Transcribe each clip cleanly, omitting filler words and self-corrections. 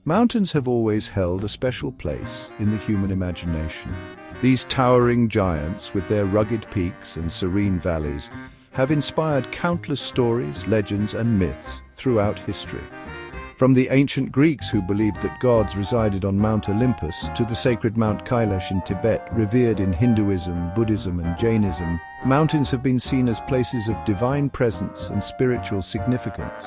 Mountains have always held a special place in the human imagination. These towering giants, with their rugged peaks and serene valleys, have inspired countless stories, legends, and myths throughout history. From the ancient Greeks who believed that gods resided on Mount Olympus to the sacred Mount Kailash in Tibet, revered in Hinduism, Buddhism, and Jainism, mountains have been seen as places of divine presence and spiritual significance.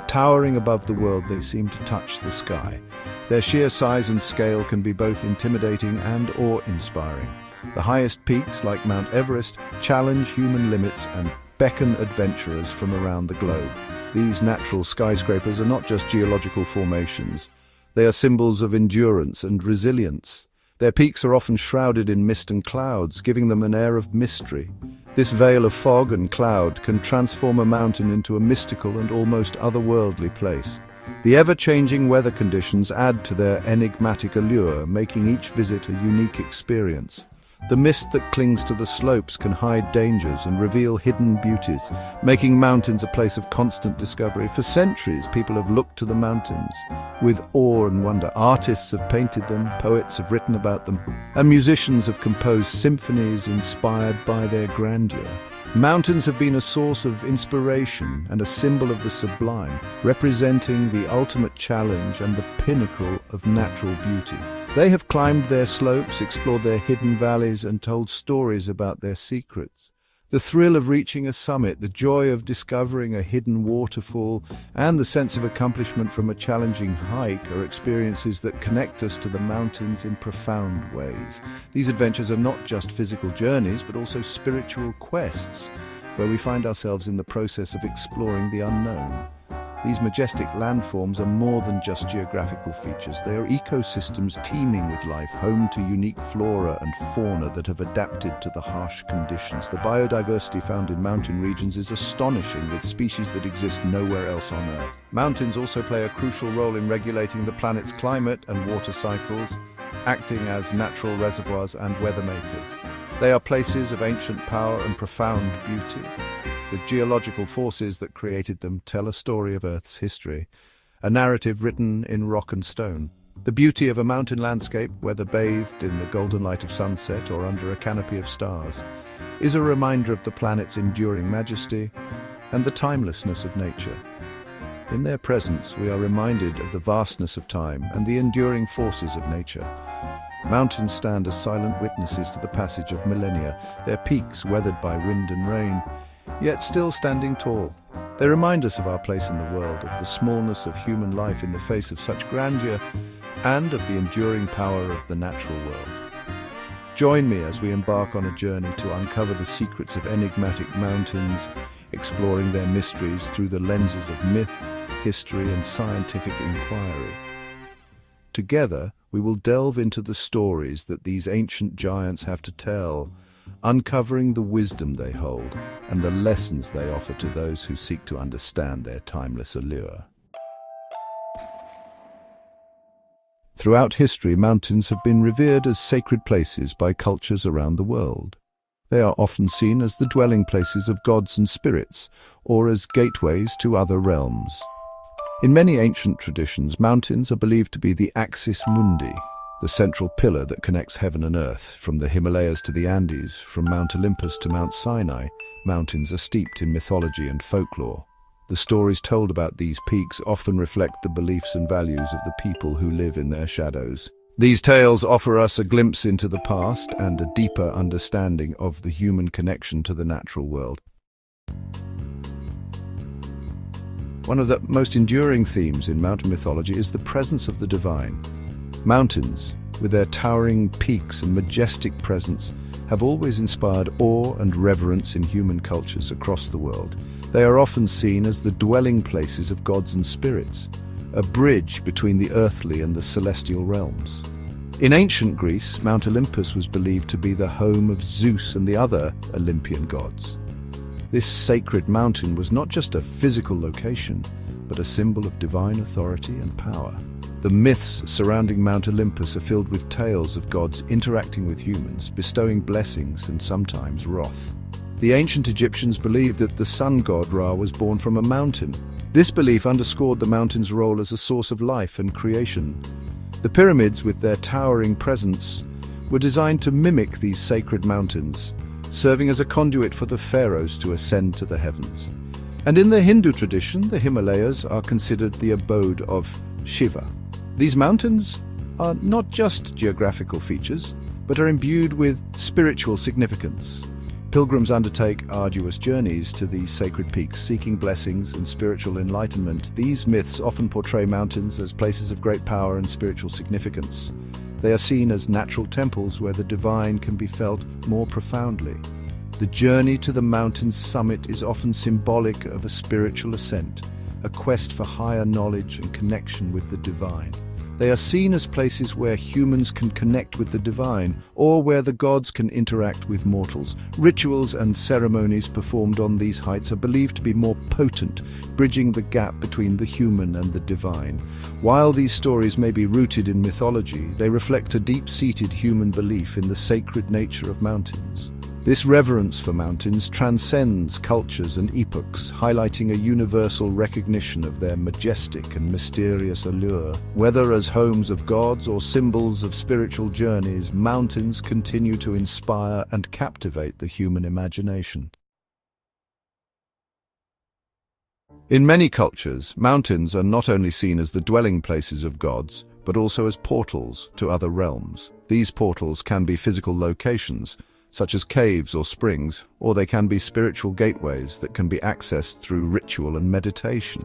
Towering above the world, they seem to touch the sky. Their sheer size and scale can be both intimidating and awe-inspiring. The highest peaks, like Mount Everest, challenge human limits and beckon adventurers from around the globe. These natural skyscrapers are not just geological formations. They are symbols of endurance and resilience. Their peaks are often shrouded in mist and clouds, giving them an air of mystery. This veil of fog and cloud can transform a mountain into a mystical and almost otherworldly place. The ever-changing weather conditions add to their enigmatic allure, making each visit a unique experience. The mist that clings to the slopes can hide dangers and reveal hidden beauties, making mountains a place of constant discovery. For centuries, people have looked to the mountains with awe and wonder. Artists have painted them, poets have written about them, and musicians have composed symphonies inspired by their grandeur. Mountains have been a source of inspiration and a symbol of the sublime, representing the ultimate challenge and the pinnacle of natural beauty. They have climbed their slopes, explored their hidden valleys, and told stories about their secrets. The thrill of reaching a summit, the joy of discovering a hidden waterfall, and the sense of accomplishment from a challenging hike are experiences that connect us to the mountains in profound ways. These adventures are not just physical journeys, but also spiritual quests, where we find ourselves in the process of exploring the unknown. These majestic landforms are more than just geographical features. They are ecosystems teeming with life, home to unique flora and fauna that have adapted to the harsh conditions. The biodiversity found in mountain regions is astonishing, with species that exist nowhere else on Earth. Mountains also play a crucial role in regulating the planet's climate and water cycles, acting as natural reservoirs and weather makers. They are places of ancient power and profound beauty. The geological forces that created them tell a story of Earth's history, a narrative written in rock and stone. The beauty of a mountain landscape, whether bathed in the golden light of sunset or under a canopy of stars, is a reminder of the planet's enduring majesty and the timelessness of nature. In their presence, we are reminded of the vastness of time and the enduring forces of nature. Mountains stand as silent witnesses to the passage of millennia, their peaks weathered by wind and rain, yet still standing tall. They remind us of our place in the world, of the smallness of human life in the face of such grandeur, and of the enduring power of the natural world. Join me as we embark on a journey to uncover the secrets of enigmatic mountains, exploring their mysteries through the lenses of myth, history, and scientific inquiry. Together, we will delve into the stories that these ancient giants have to tell, uncovering the wisdom they hold and the lessons they offer to those who seek to understand their timeless allure. Throughout history, mountains have been revered as sacred places by cultures around the world. They are often seen as the dwelling places of gods and spirits, or as gateways to other realms. In many ancient traditions, mountains are believed to be the axis mundi, the central pillar that connects heaven and earth. From the Himalayas to the Andes, from Mount Olympus to Mount Sinai, mountains are steeped in mythology and folklore. The stories told about these peaks often reflect the beliefs and values of the people who live in their shadows. These tales offer us a glimpse into the past and a deeper understanding of the human connection to the natural world. One of the most enduring themes in mountain mythology is the presence of the divine. Mountains, with their towering peaks and majestic presence, have always inspired awe and reverence in human cultures across the world. They are often seen as the dwelling places of gods and spirits, a bridge between the earthly and the celestial realms. In ancient Greece, Mount Olympus was believed to be the home of Zeus and the other Olympian gods. This sacred mountain was not just a physical location, but a symbol of divine authority and power. The myths surrounding Mount Olympus are filled with tales of gods interacting with humans, bestowing blessings and sometimes wrath. The ancient Egyptians believed that the sun god Ra was born from a mountain, This belief underscored the mountain's role as a source of life and creation. The pyramids, with their towering presence, were designed to mimic these sacred mountains, serving as a conduit for the pharaohs to ascend to the heavens. And in the Hindu tradition, the Himalayas are considered the abode of Shiva. These mountains are not just geographical features, but are imbued with spiritual significance. Pilgrims undertake arduous journeys to these sacred peaks, seeking blessings and spiritual enlightenment. These myths often portray mountains as places of great power and spiritual significance. They are seen as natural temples where the divine can be felt more profoundly. The journey to the mountain's summit is often symbolic of a spiritual ascent, a quest for higher knowledge and connection with the divine. They are seen as places where humans can connect with the divine, or where the gods can interact with mortals. Rituals and ceremonies performed on these heights are believed to be more potent, bridging the gap between the human and the divine. While these stories may be rooted in mythology, they reflect a deep-seated human belief in the sacred nature of mountains. This reverence for mountains transcends cultures and epochs, highlighting a universal recognition of their majestic and mysterious allure. Whether as homes of gods or symbols of spiritual journeys, mountains continue to inspire and captivate the human imagination. In many cultures, mountains are not only seen as the dwelling places of gods, but also as portals to other realms. These portals can be physical locations, such as caves or springs, or they can be spiritual gateways that can be accessed through ritual and meditation.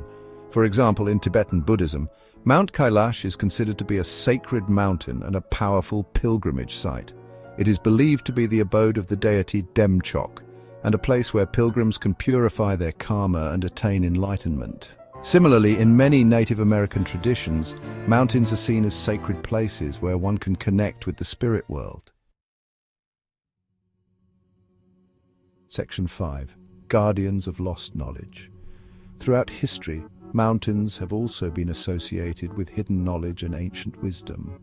For example, in Tibetan Buddhism, Mount Kailash is considered to be a sacred mountain and a powerful pilgrimage site. It is believed to be the abode of the deity Demchok, and a place where pilgrims can purify their karma and attain enlightenment. Similarly, in many Native American traditions, mountains are seen as sacred places where one can connect with the spirit world. Section 5. Guardians of lost knowledge. Throughout history, mountains have also been associated with hidden knowledge and ancient wisdom.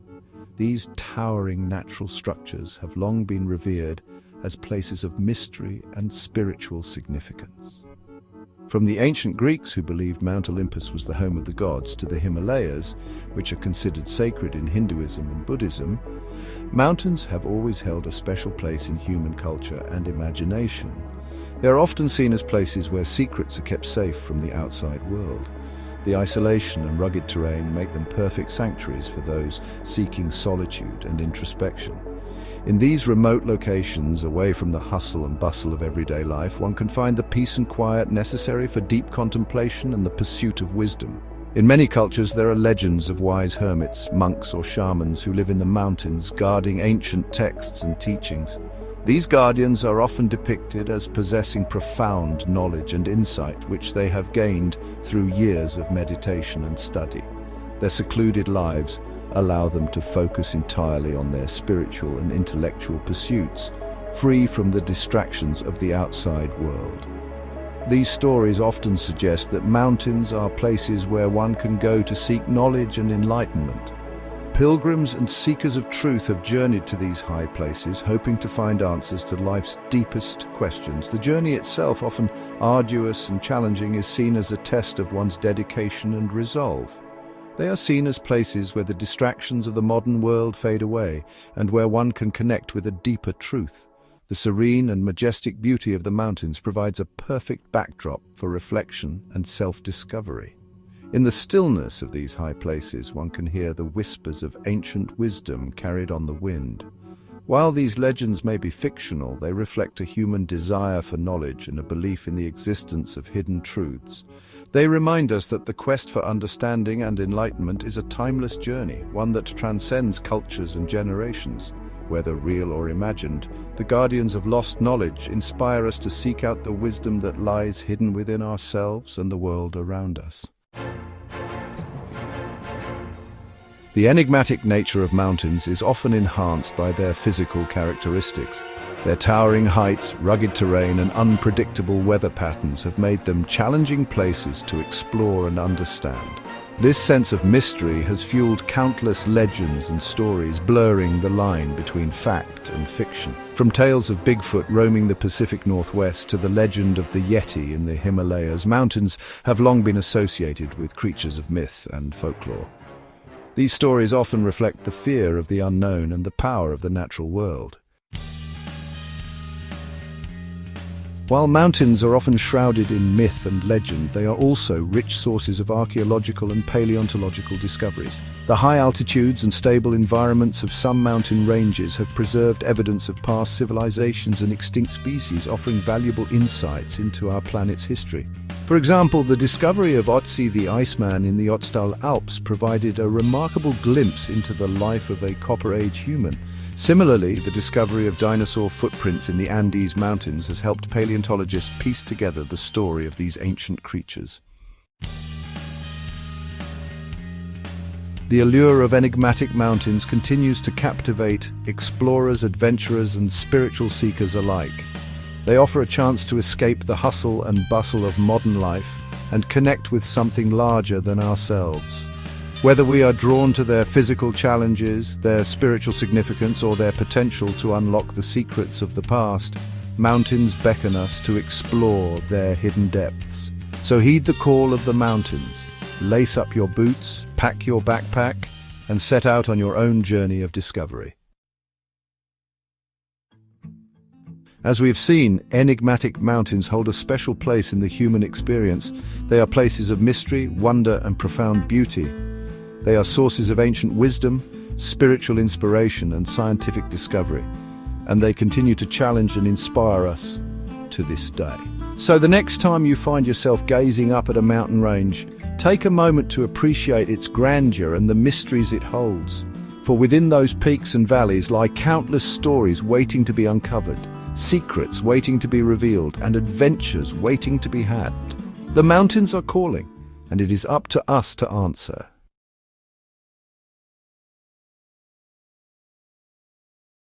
These towering natural structures have long been revered as places of mystery and spiritual significance. From the ancient Greeks, who believed Mount Olympus was the home of the gods, to the Himalayas, which are considered sacred in Hinduism and Buddhism, mountains have always held a special place in human culture and imagination. They are often seen as places where secrets are kept safe from the outside world. The isolation and rugged terrain make them perfect sanctuaries for those seeking solitude and introspection. In these remote locations, away from the hustle and bustle of everyday life, one can find the peace and quiet necessary for deep contemplation and the pursuit of wisdom. In many cultures, there are legends of wise hermits, monks or shamans who live in the mountains, guarding ancient texts and teachings. These guardians are often depicted as possessing profound knowledge and insight which they have gained through years of meditation and study. Their secluded lives allow them to focus entirely on their spiritual and intellectual pursuits, free from the distractions of the outside world. These stories often suggest that mountains are places where one can go to seek knowledge and enlightenment. Pilgrims and seekers of truth have journeyed to these high places, hoping to find answers to life's deepest questions. The journey itself, often arduous and challenging, is seen as a test of one's dedication and resolve. They are seen as places where the distractions of the modern world fade away, and where one can connect with a deeper truth. The serene and majestic beauty of the mountains provides a perfect backdrop for reflection and self-discovery. In the stillness of these high places, one can hear the whispers of ancient wisdom carried on the wind. While these legends may be fictional, they reflect a human desire for knowledge and a belief in the existence of hidden truths. They remind us that the quest for understanding and enlightenment is a timeless journey, one that transcends cultures and generations. Whether real or imagined, the guardians of lost knowledge inspire us to seek out the wisdom that lies hidden within ourselves and the world around us. The enigmatic nature of mountains is often enhanced by their physical characteristics. Their towering heights, rugged terrain, and unpredictable weather patterns have made them challenging places to explore and understand. This sense of mystery has fueled countless legends and stories, blurring the line between fact and fiction. From tales of Bigfoot roaming the Pacific Northwest to the legend of the Yeti in the Himalayas, mountains have long been associated with creatures of myth and folklore. These stories often reflect the fear of the unknown and the power of the natural world. While mountains are often shrouded in myth and legend, they are also rich sources of archaeological and paleontological discoveries. The high altitudes and stable environments of some mountain ranges have preserved evidence of past civilizations and extinct species, offering valuable insights into our planet's history. For example, the discovery of Otzi the Iceman in the Ötztal Alps provided a remarkable glimpse into the life of a Copper Age human. Similarly, the discovery of dinosaur footprints in the Andes Mountains has helped paleontologists piece together the story of these ancient creatures. The allure of enigmatic mountains continues to captivate explorers, adventurers, and spiritual seekers alike. They offer a chance to escape the hustle and bustle of modern life and connect with something larger than ourselves. Whether we are drawn to their physical challenges, their spiritual significance, or their potential to unlock the secrets of the past, mountains beckon us to explore their hidden depths. So heed the call of the mountains, lace up your boots, pack your backpack, and set out on your own journey of discovery. As we have seen, enigmatic mountains hold a special place in the human experience. They are places of mystery, wonder, and profound beauty. They are sources of ancient wisdom, spiritual inspiration, and scientific discovery, and they continue to challenge and inspire us to this day. So the next time you find yourself gazing up at a mountain range, take a moment to appreciate its grandeur and the mysteries it holds. For within those peaks and valleys lie countless stories waiting to be uncovered, secrets waiting to be revealed, and adventures waiting to be had. The mountains are calling, and it is up to us to answer.